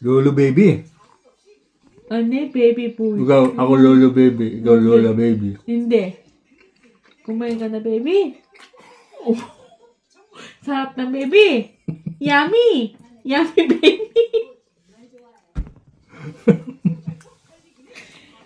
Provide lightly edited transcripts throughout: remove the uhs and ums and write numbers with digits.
Lolo baby. Ano, baby boy? Ikaw, ako lolo baby. Ikaw lola baby. Hindi. Kumain ka na, baby. Oh. Sarap na, baby. Yummy. Yummy, baby.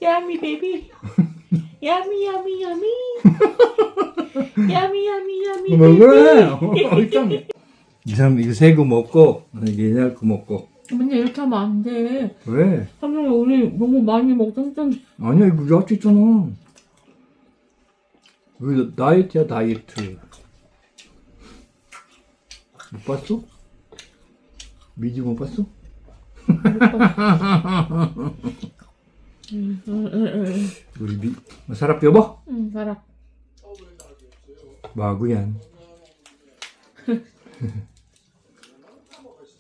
Yummy, baby. Yummy, yummy, yummy. Yummy, yummy, yummy, baby. 이상 이거 먹고 얘네 먹고. 근데 이렇게 하면 안 돼. 왜? 삼성이 우리 너무 많이 먹잖아. 아니야 이거 야채 있잖아. 왜 다이어트야 다이어트. 못 봤어? 미지 못 봤어? 우리 masarap yun ba? Sarap. Bago yan.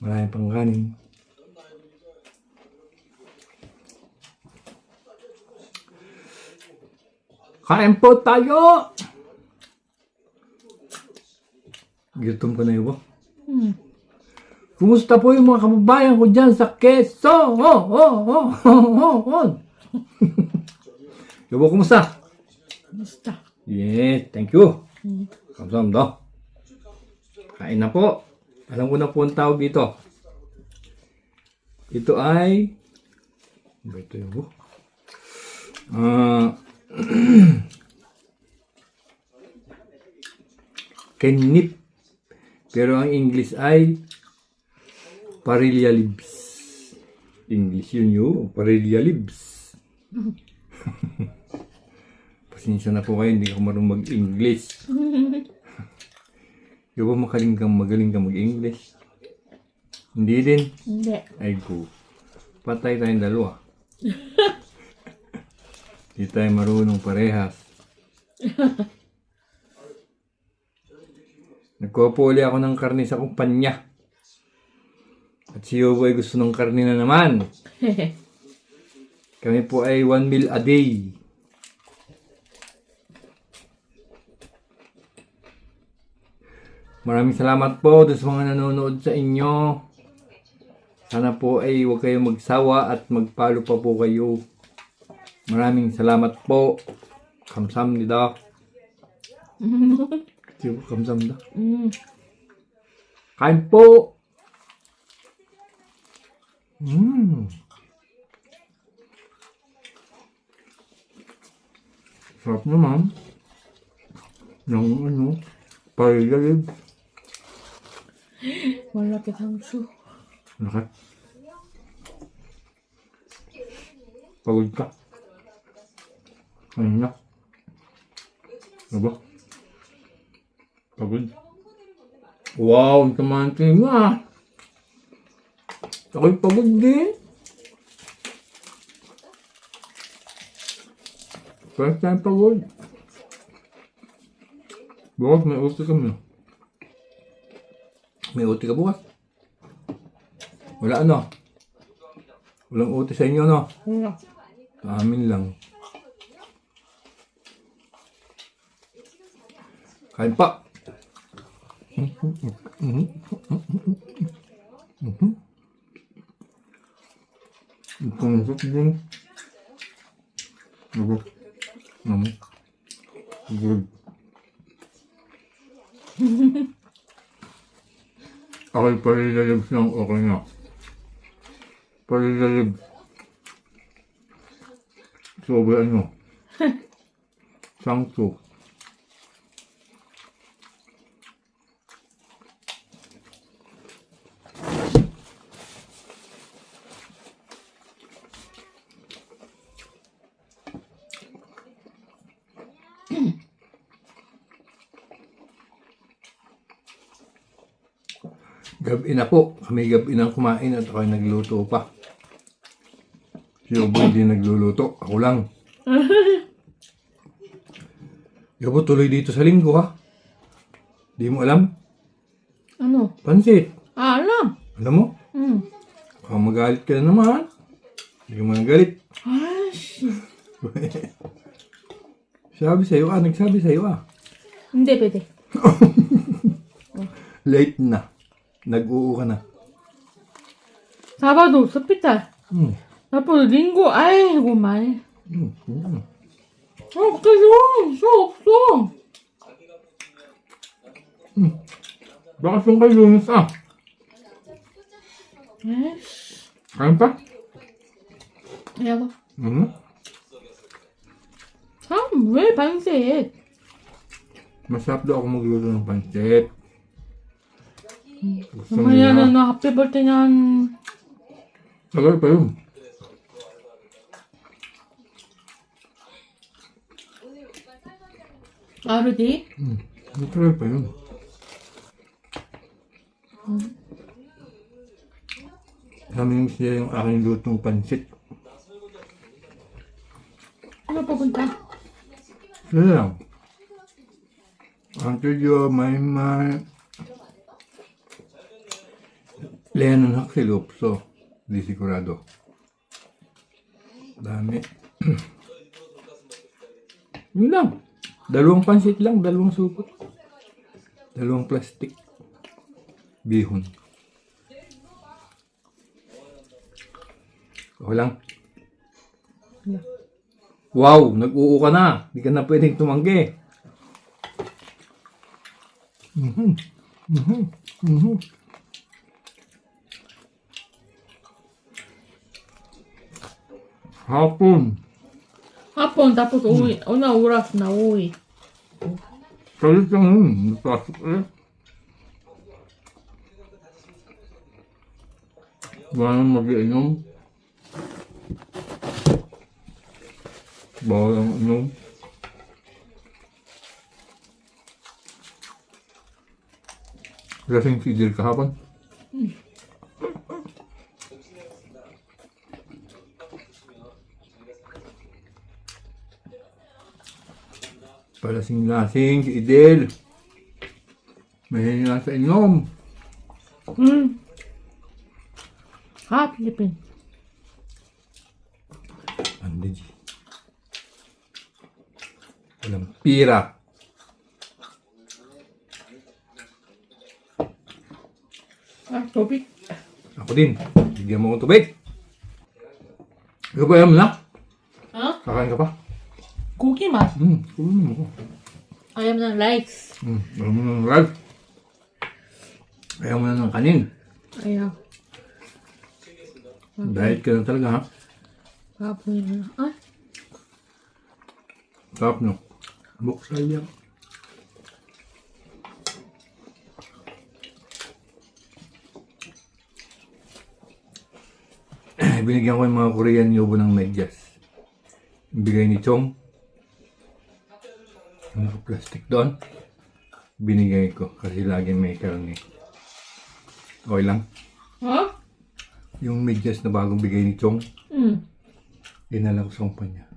Maraming pang kanin. Kain po tayo! Gutom ka na yun ba? Kumusta po yung mga kababayan ko dyan sa Quezon? 여보, kumusta? Basta. Yes, thank you. 감사합니다. Kain na po. Alam ko na po ang tawag dito. Ito ay... Ano ba ito yun? Kenip. Pero ang English ay Parilla Libs. English yun yun. Parilla Libs. Pasensya na po kayo, hindi ko marunong mag-English. Yung ba magaling kang mag-English? Hindi din? Hindi. Ay go. Patay tayong dalawa. Hindi tayo marunong parehas. Nagkopuli ako ng karne sa kumpanya. At si Yobo ay gusto ng karne na naman. Kami po ay 1 meal a day. Maraming salamat po sa mga nanonood sa inyo. Sana po ay huwag kayong magsawa at mag-follow pa po kayo. Maraming salamat po. 감사합니다. Diba? 감사합니다. Kain po. Sarap naman. Yung ano, pailalim. Malaki 상추. Lakat. Pagod ka. Ayun na. Ano ba? Pagod. Wow, ang kamante mo ah. Ako'y pagod din. First time pagod. Bukas may uti kami. May uti ka bukas? Wala ano? Walang uti sa inyo no? Wala. Sa amin lang. Kain pa. Ito ang sarap din. Ano? Ano? Good. Ako'y palilalibs ng okay na. Palilalibs. Sobrang ano? Sangso. Gabi na po. Kami gabi na kumain at ako'y nagluto pa. Si Oboy din nagluluto. Ako lang. Yobo, tuloy dito sa linggo ha. Di mo alam? Ano? Pansit. Ah, alam. Alam mo? Baka magalit ka na naman. Hindi ka magalit. Ash. Sabi sa'yo ah. Nagsabi sa'yo ah. Hindi pwede. Late na. Nag-uu ka na. Sabado, hospital. Mm. Tapos linggo, a이고 많이. 없어져. 수 없어. Bakit yung kay Lunes ah? 에이씨. Kain pa? 야고. 왜 반색? Masarap daw ako magluto ng pancit. Gusto mamaya nila. na happy birthday niyan. Tagal pa yun. Already? Tagal pa yun. Namin siya yung aking lutong pancit. Ano papunta? Sila lang. Uncle Joe, Maymay. Lennon Haxilopso. Di sigurado. Dami. Yun lang. 2 pansit lang, 2 supot. 2 plastic. Bihon. Okay lang. Wow, nag-uo ka na. Hindi ka na pwedeng tumanggi. Hapon. Hapon, tapos uwi. Una oras na uwi. Salit lang yun. Napasok eh. Wala nang mag-iinom. Bawal ang inom. Lasing si Jill kahapon. Palasing-lasing si Idel. May nasa inom. Philippines. Andi G. Walang pira. Tubig. Ako din. Bigyan mo akong tubig. Ikaw ba ayaw mo na? Ha? Kakain ka pa? 고기 맛. Kunin mo ko. Ayaw na likes. Ayaw mo na ng rag. Ayaw mo na ng kanin. Ayaw. Diet ka na talaga ha? Baboy na. Ay. Sarap no? Buksal yan. Binigyan ko yung mga Korean yobo ng medyas. Bigay ni Chong. Yung plastic doon. Binigay ko kasi lagi may karne. Okay lang. Ha? Yung medyas na bagong bigay ni Chong. Dinala ko sa kumpanya.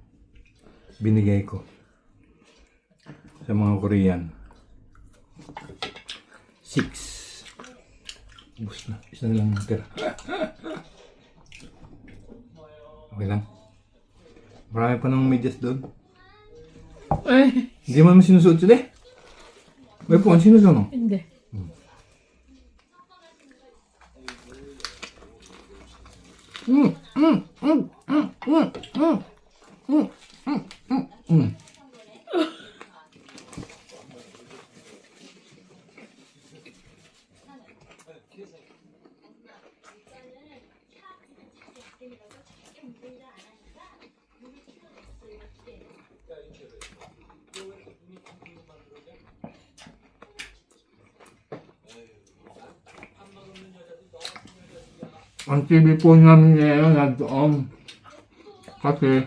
Binigay ko sa mga Korean. 6. Ubus na. Isa na lang natira. Okay lang. Marami pa ng medyas doon. Ay. Hindi mo naman sinusuot sila eh. May po, sinusuot no? Hindi. Ang TV po namin ngayon nandoon. Kasi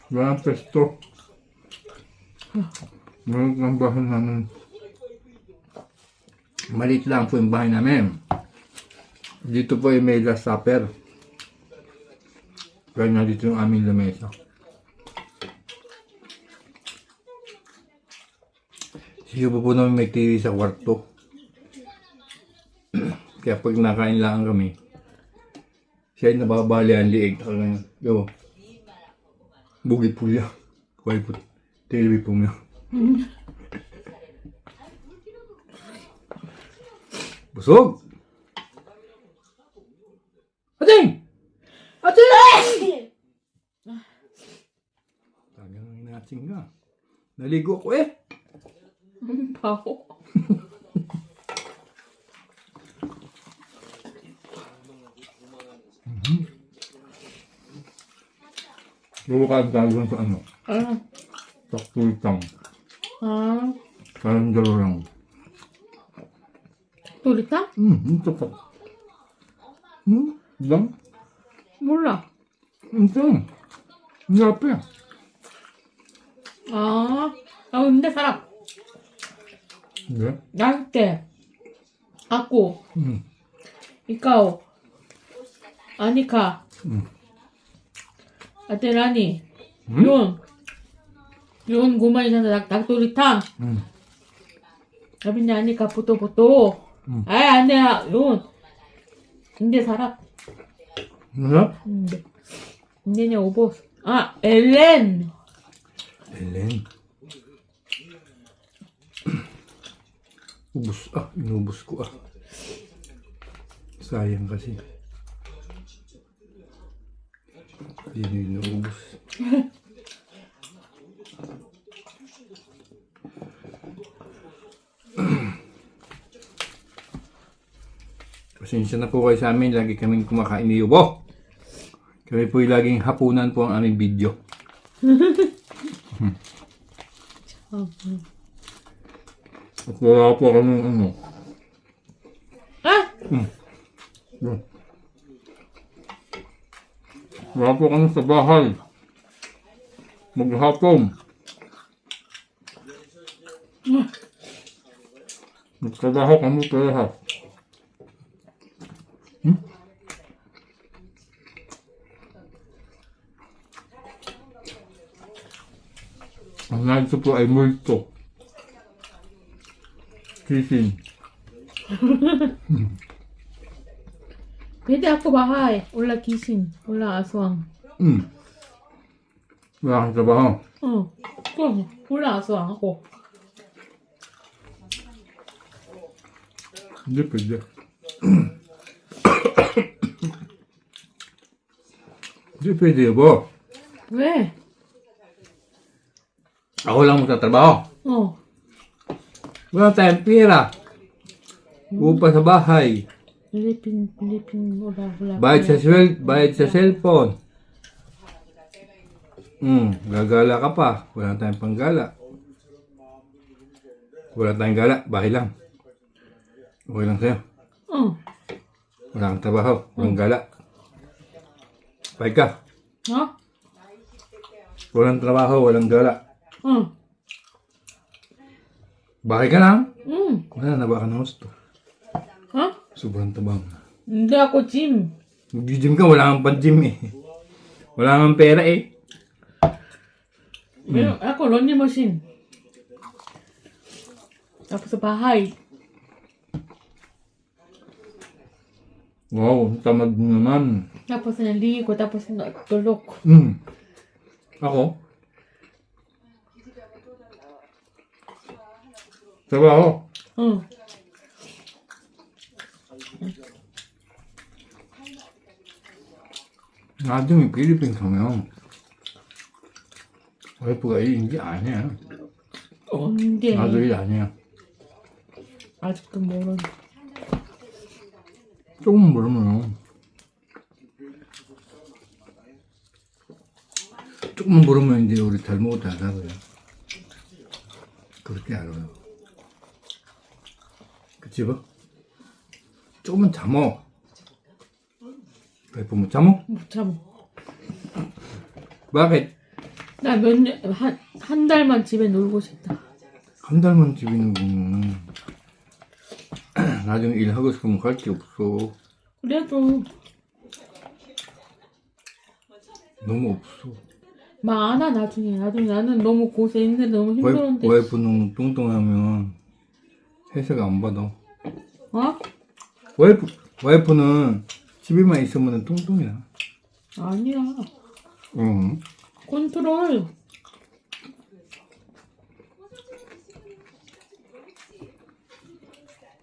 walang pesto. Maliit ang bahay namin. Maliit lang po yung bahay namin. Dito po yung may last supper. Kaya na dito yung aming lamesa. Siya po namin may TV sa kwarto. Kaya pag nakain lang kami, siya ay nababali ang liig. Yo, bugit po niya. Kuhay po, TV po niya. Busog! Ate! Talagang natsing ka. Naligo ako eh. 바보. Bubukan tayo sa ano. 아, Takpultang. 아, Parang dalo lang. 도리타? Ito pa. Lang? 몰라. Ito. Ang lapit. 아, 근데 살아. Hindi? 나한테 아고, 이까오, 아니카, 아테라니, yon gumay na nagtagtulitan. Sabi niya, anika, puto-puto. Ay, ande, yun. Hindi sarap. Ano? Hindi niya ubos. Ah, Ellen! Ellen. Inubos ko ah. Sayang kasi. Hindi inubos. Pasensya na po kayo sa amin. Lagi kaming kumakain ni Yubo. Kami po'y laging hapunan po ang aming video. At wala po kami ano. Ah! Wala po kami sa bahay. Maghapon. Nagtrabaho kami pareha. Ang nandito po ay multo. Kising. Pwede ako bahay. Wala kising. Wala aswang. Wala kang trabaho. 그럼 wala aswang ako. Hindi pwede. Hindi pwede po. 왜? Ako lang magtatrabaho. Wala tayong pera. Upa sa bahay. 필리핀 wala. Bayad sa cellphone. Gagala ka pa. Wala tayong panggala. Wala tayong gala. Bahay lang. Okay lang sa'yo. Wala kang trabaho. Walang gala. Bayad ka. Walang trabaho. Walang gala. Bahay ka lang? Wala na ba ka ng gusto? Sobrang tabang. hindi ako gym. Mag-gym ka, wala kang pan-gym eh. Wala kang pera eh. ako 런닝 머신. Tapos sa bahay. Wow, tamad mo naman. Tapos naligo. Tapos natulog. Ako? Trabaho? 나중에 필리핀 가면 와이프가 일인지 아니야. 언제? 나도 일 아니야. 아직도 모르는. 조금 모르면 조금 모르면 이제 우리 잘못 알아요. 그렇게 알아요. 그치 뭐? 조금은 참어. 와이프 못 참어? 못 참어. Bakit? 나 한 달만 집에 놀고 싶다. 한 달만 집에 있는 나중에 일하고 싶으면 갈 게 없어. 그래도 너무 없어. 많아 나중에 나는 너무 고생했는데 너무 힘들었는데. 와이프는 뚱뚱하면 회사가 안 받아. 어? 와이프는 집에만 있으면 뚱뚱이야. 아니야. 응. 컨트롤.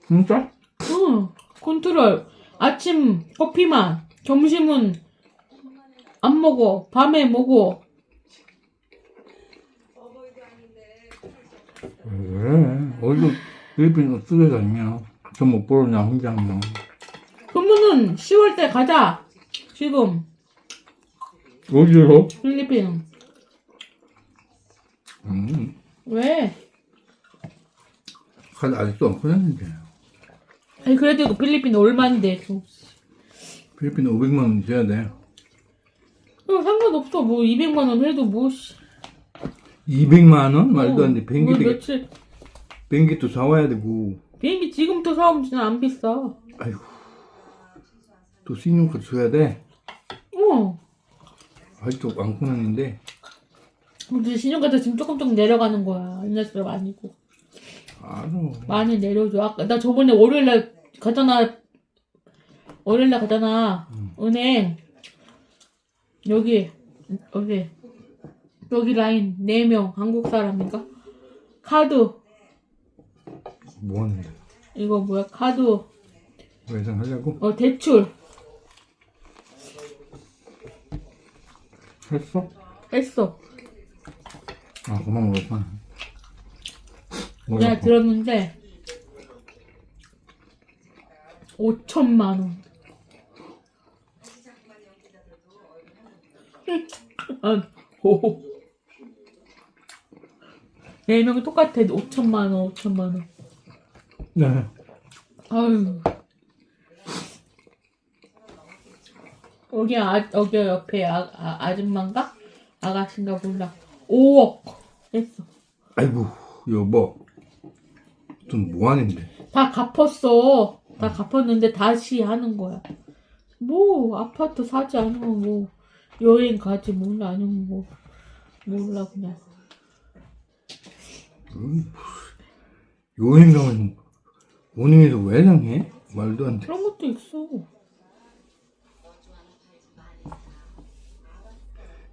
진짜? 응. 컨트롤. 아침 커피만. 점심은 안 먹어. 밤에 먹어. 왜? 어디서 필리핀 어떻게 갔냐? 저 못 보러 나 혼자 뭐. 그러면은 10월 때 가자. 지금 어디로? 필리핀. 왜? 카드 아직도 안 끊었는데. 아니 그래도 필리핀 얼마인데? 필리핀 500만 원 줘야 돼. 상관없어. 뭐 200만 원 해도 뭐. 200만 원? 말도 안 돼. 뭐 비행기 며칠 비행기도 사와야 되고. 비행기 지금부터 사오면 진짜 안 비싸. 아이고. 또 신용카드 줘야 돼. 아직도 안 끊었는데. 근데 신용카드 지금 조금 내려가는 거야. 옛날처럼 아니고. 알아. 많이 내려줘. 아까 나 저번에 월요일날 가잖아. 은행. 여기 라인 4명 한국 사람인가? 카드. 뭐 하는데? 이거 뭐야? 카드. 외상하려고? 대출. 했어? 했어. 아, 그만 먹었구나. 내가 들었는데 5천만 원. 오. 4명이 똑같아. 5천만 원. 네. 아유. 여기 옆에 아줌마인가? 아가씨인가 몰라. 5억 했어. 아이고, 여보. 돈 뭐 하는데? 다 갚았어. 다 갚았는데 다시 하는 거야. 뭐 아파트 사지 않으면 뭐 여행 가지 몰라 아니면 뭐 몰라 그냥. 여행 가면 은행에서 외상해? 말도 안 돼. 그런 것도 있어.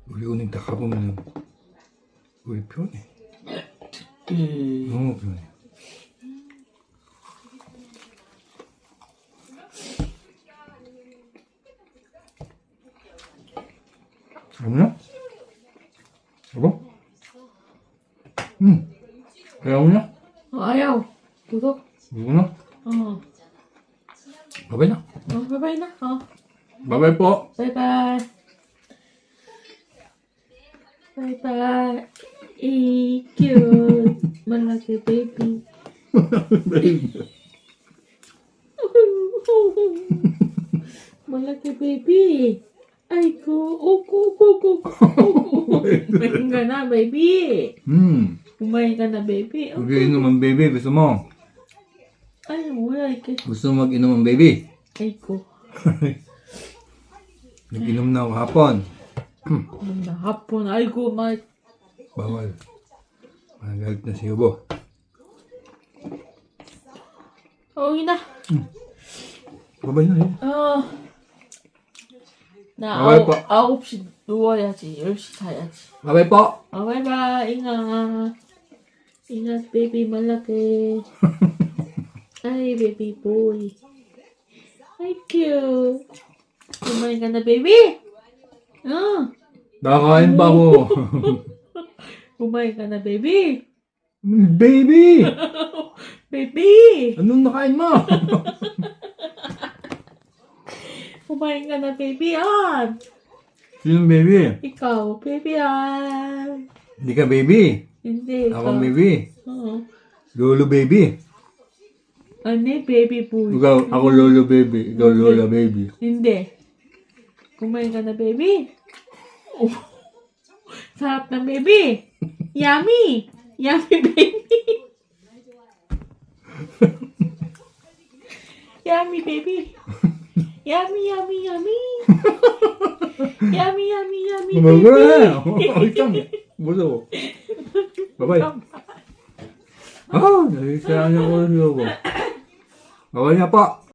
우리 은행 다 가보면 우리 편해. 너무 편해. 없냐? 여보? 응. 왜 없냐? 아야우 그거? 누구나? 바바이나? 바이바이나? 바바이 뽀. 바이바이. 바이바이. 이큐 말라게 베이비. 말라게 베이비. 아이고 오고 오마이가나 베이비. 오마이가나 베이비. 우리 이놈은 베이비 무슨 뭐? 아니 뭐야 이게. 무슨 뭐 이놈은 베이비? 아이고. 이놈 나고 하폰. 나 하폰 아이고 막. Bawal. Magalit na si Ubo. 여기 나. Babay na eh. 나 바이바이 뽀. 9시 누워야지. 10시 자야지. Babay po. 바이바이. 인가 베이비 말라게. 아이 베이비 보이. 아이 큐. 오마이갓 베이비. Nakakain pa ako. 오마이갓 베이비. Baby! 베이비. Anong nakain mo? 오마이갓 베이비 Sinong baby? ikaw 베이비 Hindi ka baby. hindi Ako baby. Oo. Lolo baby. Ano baby boy? Ikaw, ako lolo baby. Ikaw lola baby. Hindi. Kumain ka na, baby. Oh. Sarap na, baby. Yummy. Yummy, baby. Yummy, baby. Yummy, yummy, yummy. Yummy, yummy, yummy, baby. Ikaw, muso. Bye-bye. Ah, nagkisayang ako sa iyo. Bye-bye na po.